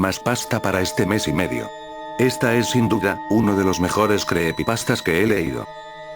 más pasta para este mes y medio. Esta es sin duda, uno de los mejores creepypastas que he leído.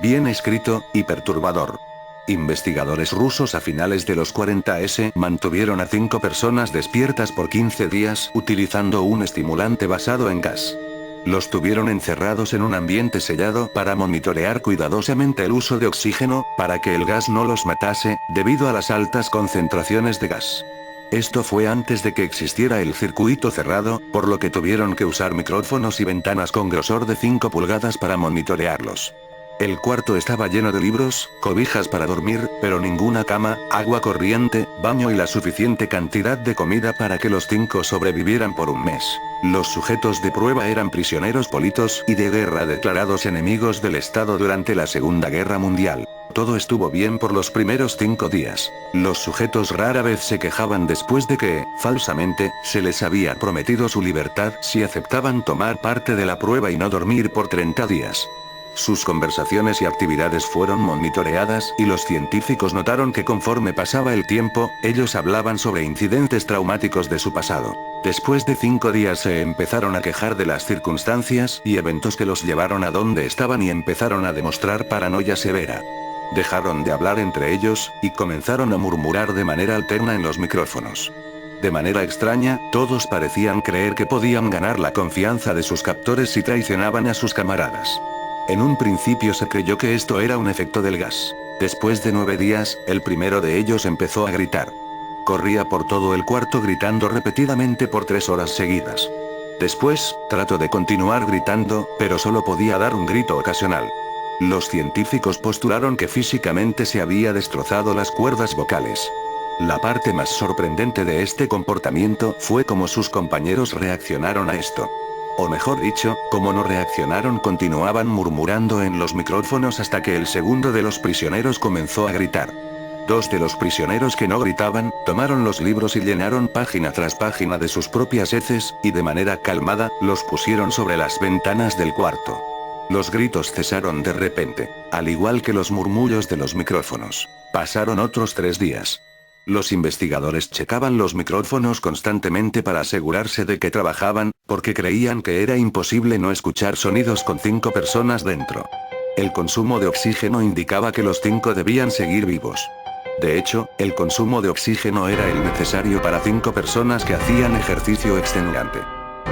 Bien escrito, y perturbador. Investigadores rusos a finales de los 40s mantuvieron a 5 personas despiertas por 15 días utilizando un estimulante basado en gas. Los tuvieron encerrados en un ambiente sellado para monitorear cuidadosamente el uso de oxígeno, para que el gas no los matase, debido a las altas concentraciones de gas. Esto fue antes de que existiera el circuito cerrado, por lo que tuvieron que usar micrófonos y ventanas con grosor de 5 pulgadas para monitorearlos. El cuarto estaba lleno de libros, cobijas para dormir, pero ninguna cama, agua corriente, baño y la suficiente cantidad de comida para que los 5 sobrevivieran por un mes. Los sujetos de prueba eran prisioneros políticos y de guerra declarados enemigos del Estado durante la Segunda Guerra Mundial. Todo estuvo bien por los primeros 5 días. Los sujetos rara vez se quejaban después de que, falsamente, se les había prometido su libertad si aceptaban tomar parte de la prueba y no dormir por 30 días. Sus conversaciones y actividades fueron monitoreadas y los científicos notaron que conforme pasaba el tiempo, ellos hablaban sobre incidentes traumáticos de su pasado. Después de 5 días se empezaron a quejar de las circunstancias y eventos que los llevaron a donde estaban y empezaron a demostrar paranoia severa. Dejaron de hablar entre ellos, y comenzaron a murmurar de manera alterna en los micrófonos. De manera extraña, todos parecían creer que podían ganar la confianza de sus captores si traicionaban a sus camaradas. En un principio se creyó que esto era un efecto del gas. Después de 9 días, el primero de ellos empezó a gritar. Corría por todo el cuarto gritando repetidamente por 3 horas seguidas. Después, trató de continuar gritando, pero solo podía dar un grito ocasional. Los científicos postularon que físicamente se había destrozado las cuerdas vocales. La parte más sorprendente de este comportamiento fue cómo sus compañeros reaccionaron a esto. O mejor dicho, como no reaccionaron, continuaban murmurando en los micrófonos hasta que el segundo de los prisioneros comenzó a gritar. 2 de los prisioneros que no gritaban, tomaron los libros y llenaron página tras página de sus propias heces, y de manera calmada, los pusieron sobre las ventanas del cuarto. Los gritos cesaron de repente, al igual que los murmullos de los micrófonos. Pasaron otros 3 días. Los investigadores checaban los micrófonos constantemente para asegurarse de que trabajaban, porque creían que era imposible no escuchar sonidos con 5 personas dentro. El consumo de oxígeno indicaba que los 5 debían seguir vivos. De hecho, el consumo de oxígeno era el necesario para 5 personas que hacían ejercicio extenuante.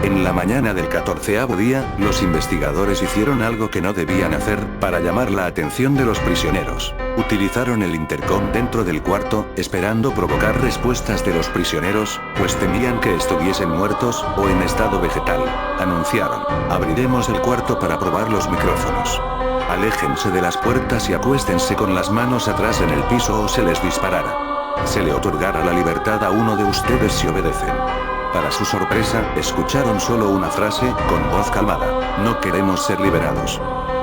En la mañana del 14º día, los investigadores hicieron algo que no debían hacer, para llamar la atención de los prisioneros. Utilizaron el intercom dentro del cuarto, esperando provocar respuestas de los prisioneros, pues temían que estuviesen muertos, o en estado vegetal. Anunciaron: abriremos el cuarto para probar los micrófonos. Aléjense de las puertas y acuéstense con las manos atrás en el piso o se les disparará. Se le otorgará la libertad a uno de ustedes si obedecen. Para su sorpresa, escucharon solo una frase, con voz calmada: no queremos ser liberados.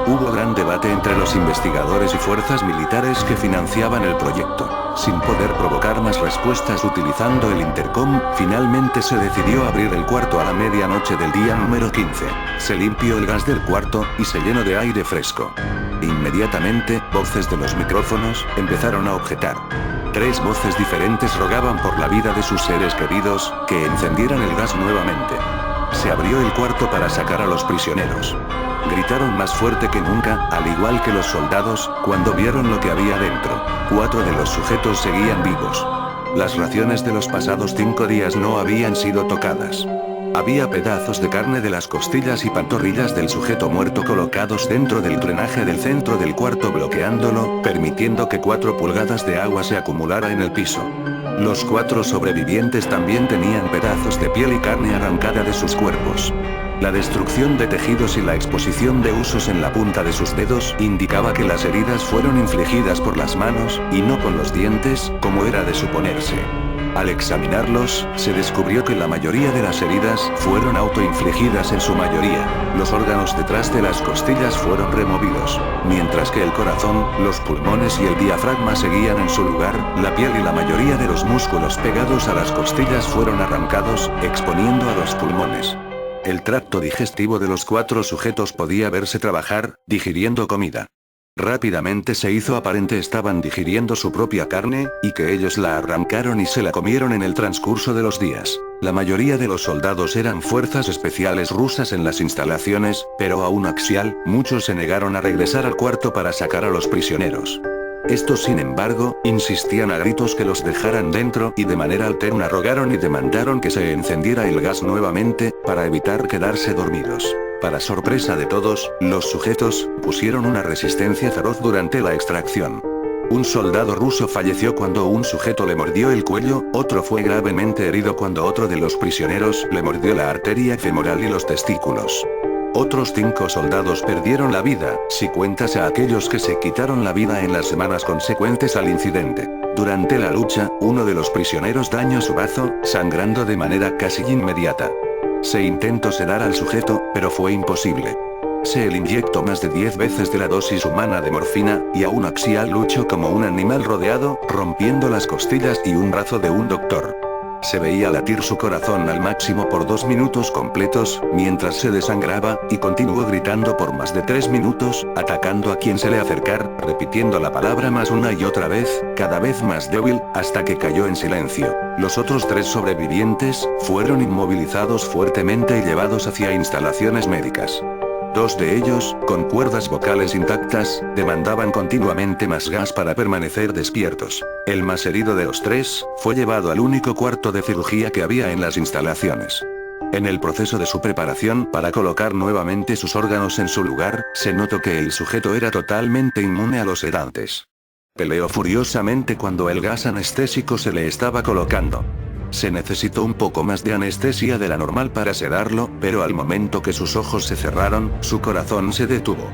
Hubo gran debate entre los investigadores y fuerzas militares que financiaban el proyecto. Sin poder provocar más respuestas utilizando el intercom, finalmente se decidió abrir el cuarto a la medianoche del día número 15. Se limpió el gas del cuarto, y se llenó de aire fresco. Inmediatamente, voces de los micrófonos empezaron a objetar. 3 voces diferentes rogaban por la vida de sus seres queridos, que encendieran el gas nuevamente. Se abrió el cuarto para sacar a los prisioneros. Gritaron más fuerte que nunca, al igual que los soldados, cuando vieron lo que había dentro. 4 de los sujetos seguían vivos. Las raciones de los pasados 5 días no habían sido tocadas. Había pedazos de carne de las costillas y pantorrillas del sujeto muerto colocados dentro del drenaje del centro del cuarto, bloqueándolo, permitiendo que 4 pulgadas de agua se acumulara en el piso. Los 4 sobrevivientes también tenían pedazos de piel y carne arrancada de sus cuerpos. La destrucción de tejidos y la exposición de huesos en la punta de sus dedos indicaba que las heridas fueron infligidas por las manos, y no con los dientes, como era de suponerse. Al examinarlos, se descubrió que la mayoría de las heridas fueron autoinfligidas en su mayoría. Los órganos detrás de las costillas fueron removidos, mientras que el corazón, los pulmones y el diafragma seguían en su lugar. La piel y la mayoría de los músculos pegados a las costillas fueron arrancados, exponiendo a los pulmones. El tracto digestivo de los 4 sujetos podía verse trabajar, digiriendo comida. Rápidamente se hizo aparente estaban digiriendo su propia carne, y que ellos la arrancaron y se la comieron en el transcurso de los días. La mayoría de los soldados eran fuerzas especiales rusas en las instalaciones, pero aún Axial, muchos se negaron a regresar al cuarto para sacar a los prisioneros. Estos sin embargo, insistían a gritos que los dejaran dentro y de manera alterna rogaron y demandaron que se encendiera el gas nuevamente, para evitar quedarse dormidos. Para sorpresa de todos, los sujetos, pusieron una resistencia feroz durante la extracción. Un soldado ruso falleció cuando un sujeto le mordió el cuello, otro fue gravemente herido cuando otro de los prisioneros le mordió la arteria femoral y los testículos. Otros 5 soldados perdieron la vida, si cuentas a aquellos que se quitaron la vida en las semanas consecuentes al incidente. Durante la lucha, uno de los prisioneros dañó su brazo, sangrando de manera casi inmediata. Se intentó sedar al sujeto, pero fue imposible. Se le inyectó más de 10 veces de la dosis humana de morfina, y aún Axial luchó como un animal rodeado, rompiendo las costillas y un brazo de un doctor. Se veía latir su corazón al máximo por 2 minutos completos, mientras se desangraba, y continuó gritando por más de 3 minutos, atacando a quien se le acercara, repitiendo la palabra más una y otra vez, cada vez más débil, hasta que cayó en silencio. Los otros 3 sobrevivientes, fueron inmovilizados fuertemente y llevados hacia instalaciones médicas. 2 de ellos, con cuerdas vocales intactas, demandaban continuamente más gas para permanecer despiertos. El más herido de los 3, fue llevado al único cuarto de cirugía que había en las instalaciones. En el proceso de su preparación para colocar nuevamente sus órganos en su lugar, se notó que el sujeto era totalmente inmune a los sedantes. Peleó furiosamente cuando el gas anestésico se le estaba colocando. Se necesitó un poco más de anestesia de la normal para sedarlo, pero al momento que sus ojos se cerraron, su corazón se detuvo.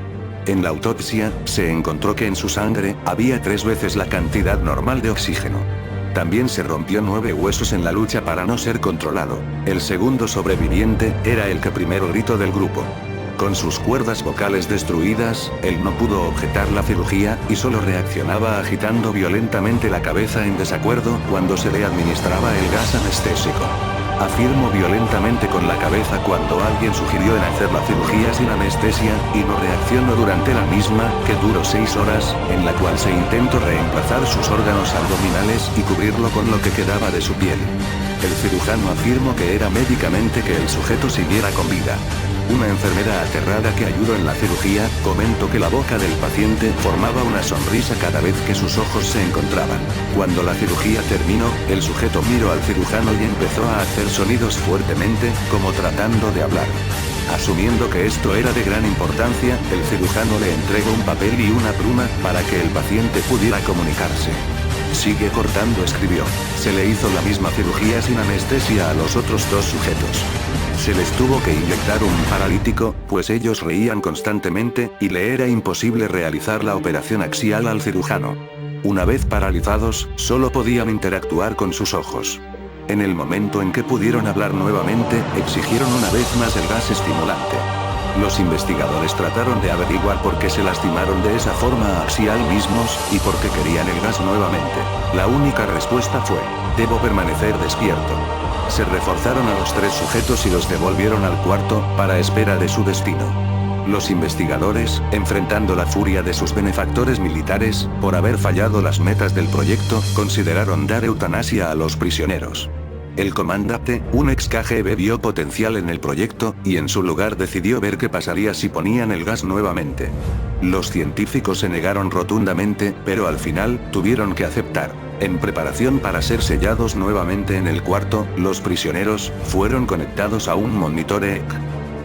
En la autopsia, se encontró que en su sangre, había 3 veces la cantidad normal de oxígeno. También se rompió 9 huesos en la lucha para no ser controlado. El segundo sobreviviente, era el que primero gritó del grupo. Con sus cuerdas vocales destruidas, él no pudo objetar la cirugía, y solo reaccionaba agitando violentamente la cabeza en desacuerdo cuando se le administraba el gas anestésico. Afirmó violentamente con la cabeza cuando alguien sugirió en hacer la cirugía sin anestesia, y no reaccionó durante la misma, que duró 6 horas, en la cual se intentó reemplazar sus órganos abdominales y cubrirlo con lo que quedaba de su piel. El cirujano afirmó que era médicamente que el sujeto siguiera con vida. Una enfermera aterrada que ayudó en la cirugía, comentó que la boca del paciente formaba una sonrisa cada vez que sus ojos se encontraban. Cuando la cirugía terminó, el sujeto miró al cirujano y empezó a hacer sonidos fuertemente, como tratando de hablar. Asumiendo que esto era de gran importancia, el cirujano le entregó un papel y una pluma, para que el paciente pudiera comunicarse. Sigue cortando, escribió. Se le hizo la misma cirugía sin anestesia a los otros 2 sujetos. Se les tuvo que inyectar un paralítico, pues ellos reían constantemente, y le era imposible realizar la operación axial al cirujano. Una vez paralizados, solo podían interactuar con sus ojos. En el momento en que pudieron hablar nuevamente, exigieron una vez más el gas estimulante. Los investigadores trataron de averiguar por qué se lastimaron de esa forma a Axial mismos, y por qué querían el gas nuevamente. La única respuesta fue: debo permanecer despierto. Se reforzaron a los 3 sujetos y los devolvieron al cuarto, para espera de su destino. Los investigadores, enfrentando la furia de sus benefactores militares, por haber fallado las metas del proyecto, consideraron dar eutanasia a los prisioneros. El comandante, un ex KGB, vio potencial en el proyecto, y en su lugar decidió ver qué pasaría si ponían el gas nuevamente. Los científicos se negaron rotundamente, pero al final, tuvieron que aceptar. En preparación para ser sellados nuevamente en el cuarto, los prisioneros, fueron conectados a un monitor EEG.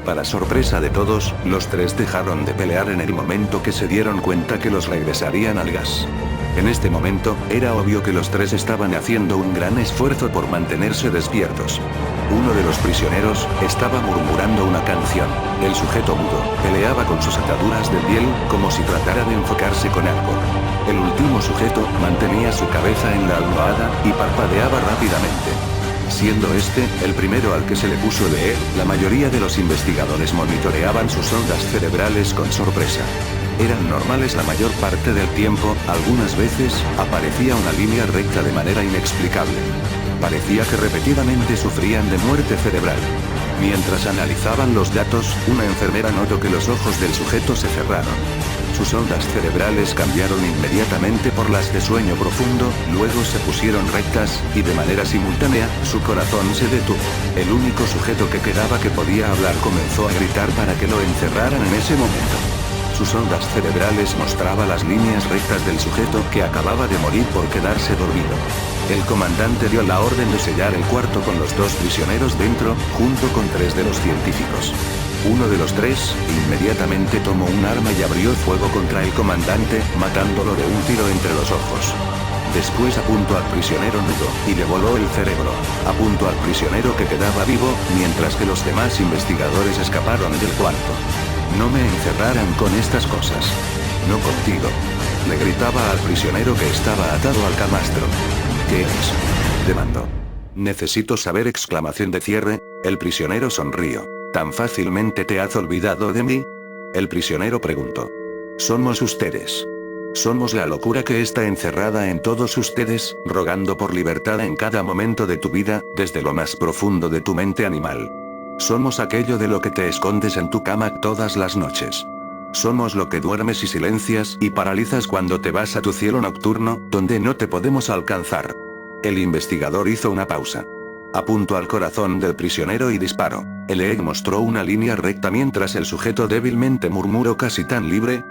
Para sorpresa de todos, los 3 dejaron de pelear en el momento que se dieron cuenta que los regresarían al gas. En este momento, era obvio que los 3 estaban haciendo un gran esfuerzo por mantenerse despiertos. Uno de los prisioneros, estaba murmurando una canción. El sujeto mudo, peleaba con sus ataduras de piel, como si tratara de enfocarse con algo. El último sujeto, mantenía su cabeza en la almohada, y parpadeaba rápidamente. Siendo este, el primero al que se le puso de él, la mayoría de los investigadores monitoreaban sus ondas cerebrales con sorpresa. Eran normales la mayor parte del tiempo, algunas veces, aparecía una línea recta de manera inexplicable. Parecía que repetidamente sufrían de muerte cerebral. Mientras analizaban los datos, una enfermera notó que los ojos del sujeto se cerraron. Sus ondas cerebrales cambiaron inmediatamente por las de sueño profundo, luego se pusieron rectas, y de manera simultánea, su corazón se detuvo. El único sujeto que quedaba que podía hablar comenzó a gritar para que lo encerraran en ese momento. Sus ondas cerebrales mostraba las líneas rectas del sujeto que acababa de morir por quedarse dormido. El comandante dio la orden de sellar el cuarto con los 2 prisioneros dentro, junto con 3 de los científicos. Uno de los 3, inmediatamente tomó un arma y abrió fuego contra el comandante, matándolo de un tiro entre los ojos. Después apuntó al prisionero nudo, y le voló el cerebro. Apuntó al prisionero que quedaba vivo, mientras que los demás investigadores escaparon del cuarto. No me encerraran con estas cosas. No contigo. Le gritaba al prisionero que estaba atado al camastro. ¿Qué es? Demandó. Necesito saber, exclamación de cierre. El prisionero sonrió. ¿Tan fácilmente te has olvidado de mí? El prisionero preguntó. Somos ustedes. Somos la locura que está encerrada en todos ustedes, rogando por libertad en cada momento de tu vida, desde lo más profundo de tu mente animal. Somos aquello de lo que te escondes en tu cama todas las noches. Somos lo que duermes y silencias y paralizas cuando te vas a tu cielo nocturno, donde no te podemos alcanzar. El investigador hizo una pausa. Apuntó al corazón del prisionero y disparó. El EEG mostró una línea recta mientras el sujeto débilmente murmuró casi tan libre,